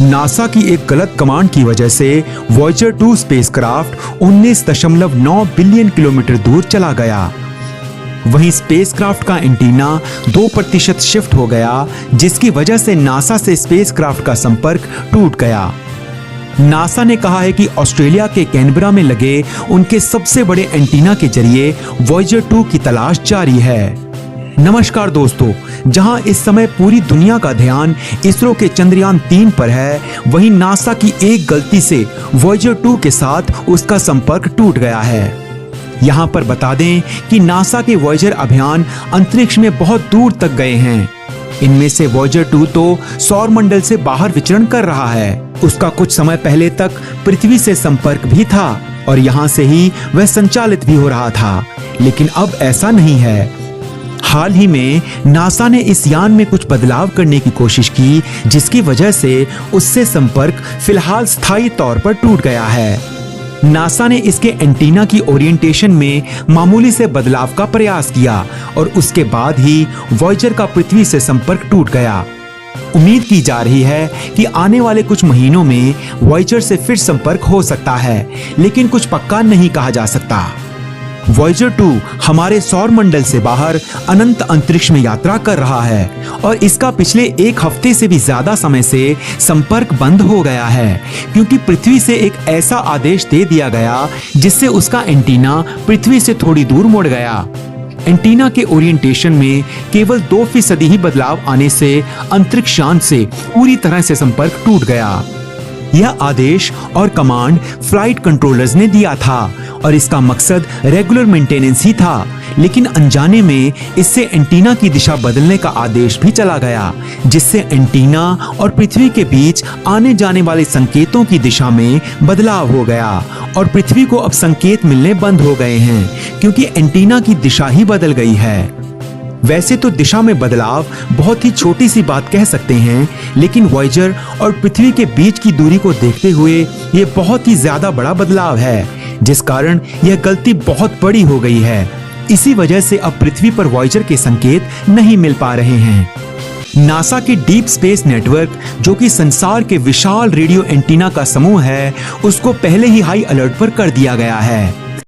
NASA की एक गलत कमांड की वजह से वॉयेजर 2 स्पेसक्राफ्ट 19.9 बिलियन किलोमीटर दूर चला गया। वहीं स्पेसक्राफ्ट का एंटीना 2% शिफ्ट हो गया, जिसकी वजह से नासा से स्पेसक्राफ्ट का संपर्क टूट गया। नासा ने कहा है कि ऑस्ट्रेलिया के कैनबरा में लगे उनके सबसे बड़े एंटीना के जरिए वॉयेजर 2 की तलाश जारी है। नमस्कार दोस्तों, जहां इस समय पूरी दुनिया का ध्यान इसरो के चंद्रयान 3 पर है, वहीं नासा की एक गलती से वॉयेजर 2 के साथ उसका संपर्क टूट गया है। यहां पर बता दें कि नासा के वॉयेजर अभियान अंतरिक्ष में बहुत दूर तक गए हैं। इनमें से वॉयेजर 2 तो सौर मंडल से बाहर विचरण कर रहा है। उसका कुछ समय पहले तक पृथ्वी से संपर्क भी था और यहां से ही वह संचालित भी हो रहा था, लेकिन अब ऐसा नहीं है। हाल ही में नासा ने इस यान में कुछ बदलाव करने की कोशिश की, जिसकी वजह से उससे संपर्क फिलहाल स्थायी तौर पर टूट गया है। नासा ने इसके एंटीना की ओरिएंटेशन में मामूली से बदलाव का प्रयास किया और उसके बाद ही वॉयेजर का पृथ्वी से संपर्क टूट गया। उम्मीद की जा रही है कि आने वाले कुछ महीनों में वॉयेजर से फिर संपर्क हो सकता है, लेकिन कुछ पक्का नहीं कहा जा सकता। वॉयेजर 2 हमारे सौर मंडल से बाहर अनंत अंतरिक्ष में यात्रा कर रहा है और इसका पिछले एक हफ्ते से भी ज्यादा समय से संपर्क बंद हो गया है, क्योंकि पृथ्वी से एक ऐसा आदेश दे दिया गया जिससे उसका एंटीना पृथ्वी से थोड़ी दूर मुड़ गया। एंटीना के ओरिएंटेशन में केवल 2% ही बदलाव आने से अंतरिक्ष यान से पूरी तरह से संपर्क टूट गया। यह आदेश और कमांड फ्लाइट कंट्रोलर्स ने दिया था और इसका मकसद रेगुलर मेंटेनेंस ही था, लेकिन अनजाने में इससे एंटीना की दिशा बदलने का आदेश भी चला गया, जिससे एंटीना और पृथ्वी के बीच आने जाने वाले संकेतों की दिशा में बदलाव हो गया और पृथ्वी को अब संकेत मिलने बंद हो गए हैं, क्योंकि एंटीना की दिशा ही बदल गई है। वैसे तो दिशा में बदलाव बहुत ही छोटी सी बात कह सकते हैं, लेकिन वॉयेजर और पृथ्वी के बीच की दूरी को देखते हुए ये बहुत ही ज्यादा बड़ा बदलाव है, जिस कारण यह गलती बहुत बड़ी हो गई है। इसी वजह से अब पृथ्वी पर वॉयेजर के संकेत नहीं मिल पा रहे हैं। नासा के डीप स्पेस नेटवर्क, जो कि संसार के विशाल रेडियो एंटीना का समूह है, उसको पहले ही हाई अलर्ट पर कर दिया गया है।